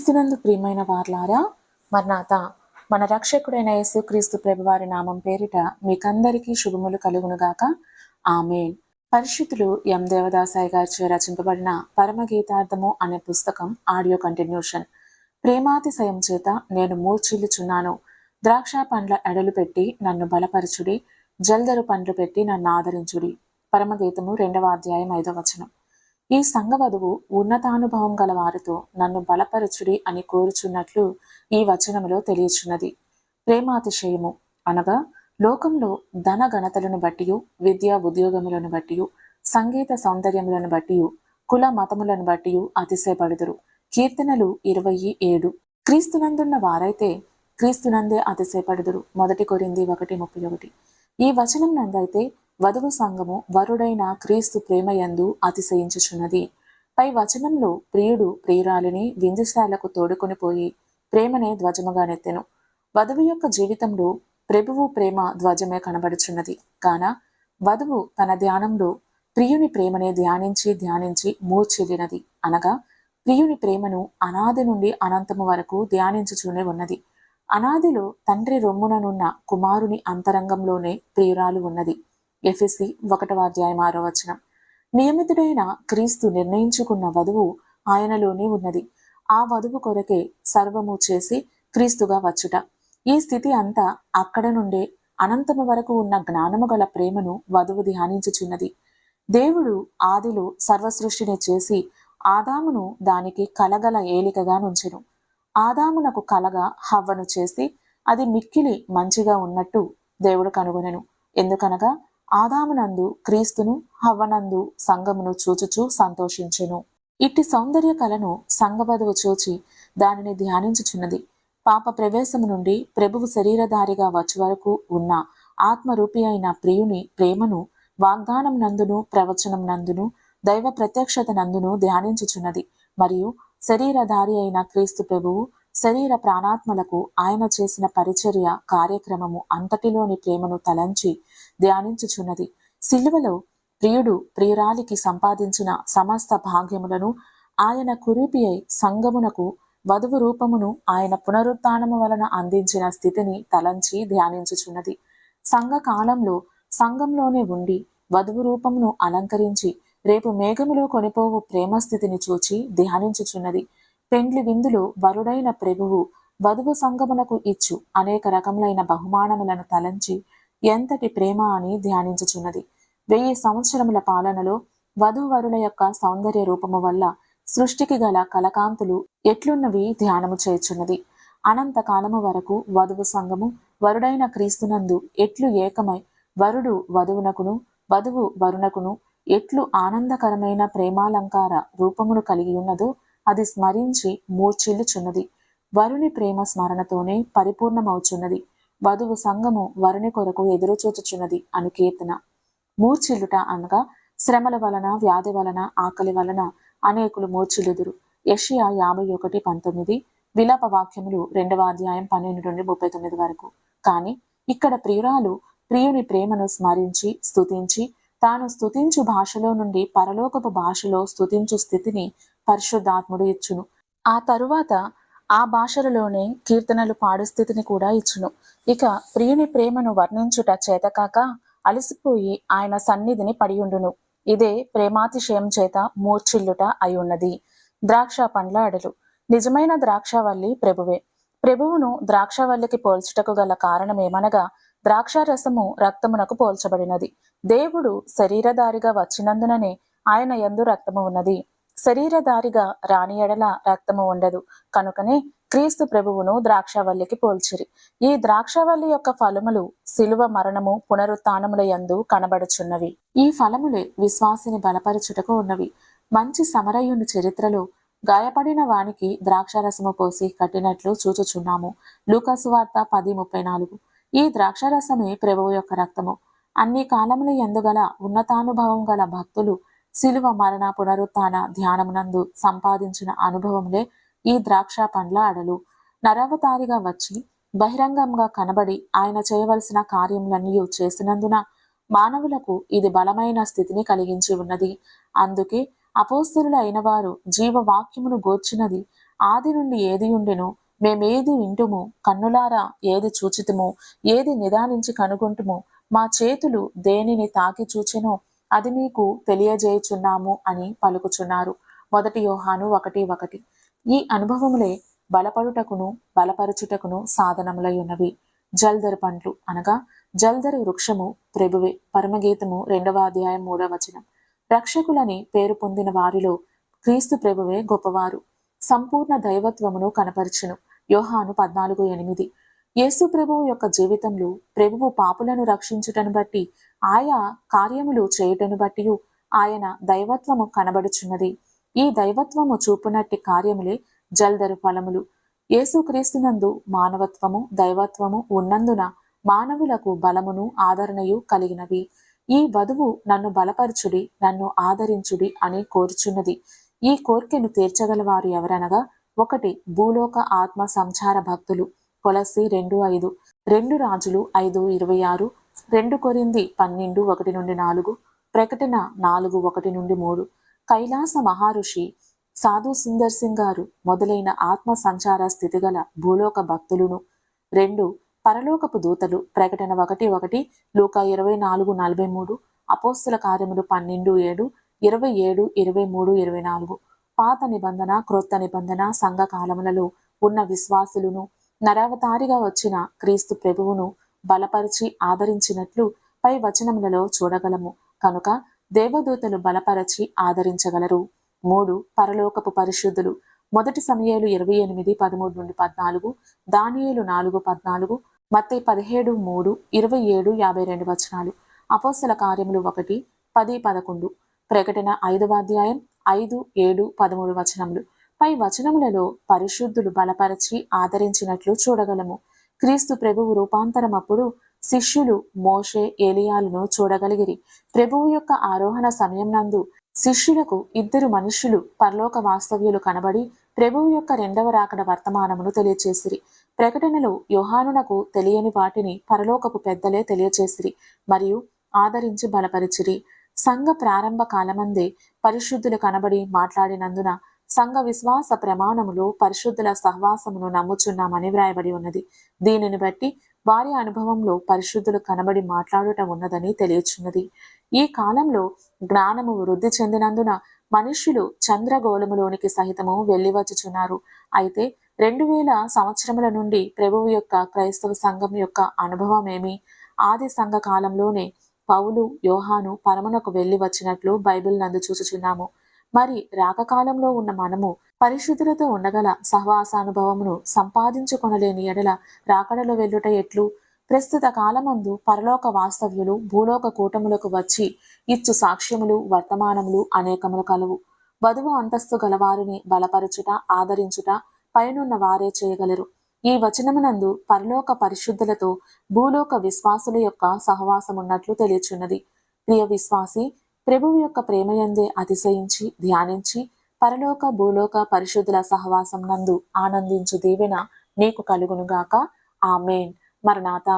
క్రీస్తునందు ప్రియమైన వార్లారా, మర్నాత మన రక్షకుడైన యేసుక్రీస్తు ప్రభువారి నామం పేరిట మీకందరికీ శుభములు కలుగునుగాక. ఆమేన్. పరిశుద్ధులు ఎం దేవదాసాయి గారిచే రచింపబడిన పరమగీతార్థము అనే పుస్తకం ఆడియో కంటిన్యూషన్. ప్రేమాతిశయం చేత నేను మూర్ఛిల్లుచున్నాను, ద్రాక్ష పండ్ల ఎడలు పెట్టి నన్ను బలపరచుడి, జల్దరు పండ్లు పెట్టి నన్ను ఆదరించుడి. పరమగీతము 2వ అధ్యాయం 5వ వచనం. ఈ సంఘవధువు ఉన్నతానుభవం గల వారితో నన్ను బలపరచుడి అని కోరుచున్నట్లు ఈ వచనములో తెలియచున్నది. ప్రేమాతిశయము అనగా లోకంలో ధన ఘనతలను బట్టియు, విద్యా ఉద్యోగములను బట్టియు, సంగీత సౌందర్యములను బట్టియు, కుల మతములను బట్టియు అతిశయపడుదురు. కీర్తనలు 27. క్రీస్తునందున్న వారైతే క్రీస్తునందే అతిశయపడుదురు. 1 కొరింథీ 1:31. ఈ వచనం నందైతే వధువు సంఘము వరుడైన క్రీస్తు ప్రేమయందు అతిశయించుచున్నది. పై వచనంలో ప్రియుడు ప్రియురాలిని విందుశాలకు తోడుకొని పోయి ప్రేమనే ధ్వజముగా నెత్తెను. వధువు యొక్క జీవితంలో ప్రభువు ప్రేమ ధ్వజమే కనబడుచున్నది. కాన వధువు తన ధ్యానంలో ప్రియుని ప్రేమనే ధ్యానించి మూర్ఛిల్లినది. అనగా ప్రియుని ప్రేమను అనాది నుండి అనంతము వరకు ధ్యానించుచూనే ఉన్నది. అనాదిలో తండ్రి రొమ్ముననున్న కుమారుని అంతరంగంలోనే ప్రియురాలు ఉన్నది. ఎఫెసీ 1వ అధ్యాయం 6వ వచనం. నియమితుడైన క్రీస్తు నిర్ణయించుకున్న వధువు ఆయనలోనే ఉన్నది. ఆ వధువు కొరకే సర్వము చేసి క్రీస్తుగా వచ్చుట. ఈ స్థితి అంతా అక్కడ నుండే అనంతము వరకు ఉన్న జ్ఞానము గల ప్రేమను వధువు ధ్యానించుచున్నది. దేవుడు ఆదిలో సర్వసృష్టిని చేసి ఆదామును దానికి కలగల ఏలికగా నుంచెను. ఆదామునకు కలగా హవ్వను చేసి అది మిక్కిలి మంచిగా ఉన్నట్టు దేవుడు కనుగొనెను. ఎందుకనగా ఆదామునందు క్రీస్తును, హవ్వనందు సంఘమును చూచుచూ సంతోషించెను. ఇట్టి సౌందర్య కళను సంఘవధువు చూచి దానిని ధ్యానించుచున్నది. పాప ప్రవేశము నుండి ప్రభువు శరీరధారిగా వచ్చి వరకు ఉన్న ఆత్మరూపి అయిన ప్రియుని ప్రేమను వాగ్దానం నందును, ప్రవచనం నందును, దైవ ప్రత్యక్షత నందును ధ్యానించుచున్నది. మరియు శరీరధారి అయిన క్రీస్తు ప్రభువు శరీర ప్రాణాత్మలకు ఆయన చేసిన పరిచర్య కార్యక్రమము అంతటిలోని ప్రేమను తలంచి ధ్యానించుచున్నది. సిలువలో ప్రియుడు ప్రియురాలికి సంపాదించిన సమస్త భాగ్యములను ఆయన కురూపి అయి సంఘమునకు వధువు రూపమును ఆయన పునరుత్థానము వలన అందించిన స్థితిని తలంచి ధ్యానించుచున్నది. సంఘ కాలంలో సంఘంలోనే ఉండి వధువు రూపమును అలంకరించి రేపు మేఘములో కొనిపోవు ప్రేమ స్థితిని చూచి ధ్యానించుచున్నది. పెండ్లి విందులో వరుడైన ప్రభువు వధువు సంఘమునకు ఇచ్చు అనేక రకములైన బహుమానములను తలంచి ఎంతటి ప్రేమ అని ధ్యానించుచున్నది. 1000 సంవత్సరముల పాలనలో వధూవరుల యొక్క సౌందర్య రూపము వల్ల సృష్టికి గల కలకాంతులు ఎట్లున్నవి ధ్యానము చేయుచున్నది. అనంత కాలము వరకు వధువు సంఘము వరుడైన క్రీస్తునందు ఎట్లు ఏకమై వరుడు వధువునకును, వధువు వరునకును ఎట్లు ఆనందకరమైన ప్రేమాలంకార రూపమును కలిగి ఉన్నదో అది స్మరించి మూర్ఛిల్లుచున్నది. వరుని ప్రేమ స్మరణతోనే పరిపూర్ణమవుచున్నది. వధువు సంఘము వరుని కొరకు ఎదురుచూచుచున్నది అను కీర్తన. మూర్ఛిల్లుట అనగా శ్రమల వలన, వ్యాధి వలన, ఆకలి వలన అనేకులు మూర్ఛిల్లుదురు. యెషయా 51:19, విలాప వాక్యములు 2వ అధ్యాయం 12 నుండి 39 వరకు. కాని ఇక్కడ ప్రియురాలు ప్రియుని ప్రేమను స్మరించి స్తుతించి తాను స్తుతించు భాషలో నుండి పరలోకపు భాషలో స్తుతించు స్థితిని పరిశుద్ధాత్ముడు ఇచ్చును. ఆ తరువాత ఆ భాషలలోనే కీర్తనలు పాడు స్థితిని కూడా ఇచ్చును. ఇక ప్రియుని ప్రేమను వర్ణించుట చేతకాక అలసిపోయి ఆయన సన్నిధిని పడియుండును. ఇదే ప్రేమాతిశయం చేత మూర్ఛిల్లుట అయి ఉన్నది. ద్రాక్ష పండ్ల అడలు. నిజమైన ద్రాక్షవల్లి ప్రభువే. ప్రభువును ద్రాక్షవల్లికి పోల్చుటకు గల కారణమేమనగా ద్రాక్షారసము రక్తమునకు పోల్చబడినది. దేవుడు శరీరధారిగా వచ్చినందుననే ఆయన యందు రక్తము ఉన్నది. శరీరధారిగా రాని ఎడల రక్తము ఉండదు. కనుకనే క్రీస్తు ప్రభువును ద్రాక్షవల్లికి పోల్చిరి. ఈ ద్రాక్షవల్లి యొక్క ఫలములు సిలువ మరణము పునరుత్థానముల యందు కనబడుచున్నవి. ఈ ఫలములే విశ్వాసిని బలపరచుటకు ఉన్నవి. మంచి సమరయుని చరిత్రలో గాయపడిన వానికి ద్రాక్షరసము పోసి కట్టినట్లు చూచుచున్నాము. లూకాసు వార్త 10:34. ఈ ద్రాక్షరసమే ప్రభువు యొక్క రక్తము. అన్ని కాలముల యందు గల ఉన్నతానుభవం గల భక్తులు సిలువ మరణ పునరుత్థాన ధ్యానమునందు సంపాదించిన అనుభవములే ఈ ద్రాక్ష పండ్ల అడలు. నరవతారిగా వచ్చి బహిరంగంగా కనబడి ఆయన చేయవలసిన కార్యములన్నీ చేసినందున మానవులకు ఇది బలమైన స్థితిని కలిగించి ఉన్నది. అందుకే అపోస్తలులు అయిన వారు జీవవాక్యమును గూర్చినది ఆది నుండి ఏది ఉండెనో, మేమేది వింటుమో, కన్నులారా ఏది చూచితుమో, ఏది నిదానించి కనుగొంటుమో, మా చేతులు దేనిని తాకి చూచెనో అది మీకు తెలియజేయుచున్నాము అని పలుకుచున్నారు. 1 యోహాను 1:1. ఈ అనుభవములే బలపడుటకును బలపరచుటకును సాధనములై ఉన్నవి. జల్దరు పండ్లు అనగా జల్దరు వృక్షము ప్రభువే. పరమగీతము 2వ అధ్యాయం 3వ వచనం. రక్షకులని పేరు పొందిన వారిలో క్రీస్తు ప్రభువే గొప్పవారు. సంపూర్ణ దైవత్వమును కనపరచును. యోహాను 14:8. యేసు ప్రభువు యొక్క జీవితంలో ప్రభువు పాపులను రక్షించుటను బట్టి, ఆయా కార్యములు చేయుటను బట్టి ఆయన దైవత్వము కనబడుచున్నది. ఈ దైవత్వము చూపునట్టి కార్యములే జల్దరు ఫలములు. యేసుక్రీస్తునందు మానవత్వము దైవత్వము ఉన్నందున మానవులకు బలమును ఆదరణయు కలిగినవి. ఈ వధువు నన్ను బలపరచుడి, నన్ను ఆదరించుడి అని కోరుచున్నది. ఈ కోర్కెను తీర్చగలవారు ఎవరనగా 1 భూలోక ఆత్మ సంచార భక్తులు. కొలస్సీ 2:5, 2 రాజులు 5:26, 2 కొరింథీ 12:1-4, ప్రకటన 4:1-3, కైలాస మహారుషి సాధు సుందర్ సింగ్ గారు మొదలైన ఆత్మ సంచార స్థితిగల భూలోక భక్తులును. 2 పరలోకపు దూతలు. ప్రకటన 1:1, లూకా 24:43, అపోస్తల కార్యములు 12:7, 27, 23, 24. పాత నిబంధన క్రొత్త నిబంధన సంఘ కాలములలో ఉన్న విశ్వాసులను నరావతారిగా వచ్చిన క్రీస్తు ప్రభువును బలపరిచి ఆదరించినట్లు పై వచనములలో చూడగలము. కనుక దేవదూతలు బలపరచి ఆదరించగలరు. 3 పరలోకపు పరిశుద్ధులు. 1 సమూయేలు 28:13-14, దానియేలు 4:14, మత్తయి 17:3, 27, 52 వచనాలు, అపోస్తల కార్యములు 1, 10, 11, ప్రకటన 5వ అధ్యాయం 5, 7, 13 వచనములు. పై వచనములలో పరిశుద్ధులు బలపరచి ఆదరించినట్లు చూడగలము. క్రీస్తు ప్రభువు రూపాంతరమప్పుడు శిష్యులు మోషే ఏలియాలను చూడగలిగిరి. ప్రభువు యొక్క ఆరోహణ సమయం నందు శిష్యులకు 2 మనుష్యులు పరలోక వాస్తవ్యులు కనబడి ప్రభువు యొక్క 2వ రాకడ వర్తమానమును తెలియచేసిరి. ప్రకటనలో యోహానునకు తెలియని వాటిని పరలోకపు పెద్దలే తెలియచేసిరి మరియు ఆదరించి బలపరిచిరి. సంఘ ప్రారంభ కాలమందే పరిశుద్ధులు కనబడి మాట్లాడినందున సంఘ విశ్వాస ప్రమాణములో పరిశుద్ధుల సహవాసమును నమ్ముచున్నామని వ్రాయబడి ఉన్నది. దీనిని బట్టి వారి అనుభవంలో పరిశుద్ధులు కనబడి మాట్లాడుట ఉన్నదని తెలియచున్నది. ఈ కాలంలో జ్ఞానము వృద్ధి చెందినందున మనుష్యులు చంద్రగోళములోనికి సహితము వెళ్ళివచ్చుచున్నారు. అయితే 2000 సంవత్సరముల నుండి ప్రభువు యొక్క క్రైస్తవ సంఘం యొక్క అనుభవమేమి? ఆది సంఘ కాలంలోనే పౌలు యోహాను పరమునకు వెళ్లి వచ్చినట్లు బైబిల్ నందు చూచుచున్నాము. మరి రాకకాలంలో ఉన్న మనము పరిశుద్ధులతో ఉండగల సహవాసానుభవమును సంపాదించుకొనలేని ఎడల రాకడలో వెళ్ళుట ఎట్లు? ప్రస్తుత కాలమందు పరలోక వాస్తవ్యులు భూలోక కూటములకు వచ్చి ఇచ్చు సాక్ష్యములు వర్తమానములు అనేకములు కలవు. వధువు అంతస్తు గలవారిని బలపరచుట ఆదరించుట పైనున్న వారే చేయగలరు. ఈ వచనమునందు పరలోక పరిశుద్ధులతో భూలోక విశ్వాసుల యొక్క సహవాసమున్నట్లు తెలియచున్నది. ప్రియ విశ్వాసి, ప్రభువు యొక్క ప్రేమయందే అతిశయించి ధ్యానించి పరలోక భూలోక పరిశుద్ధుల సహవాసం నందు ఆనందించు దీవెన నీకు కలుగునుగాక. ఆమేన్. మరణాత.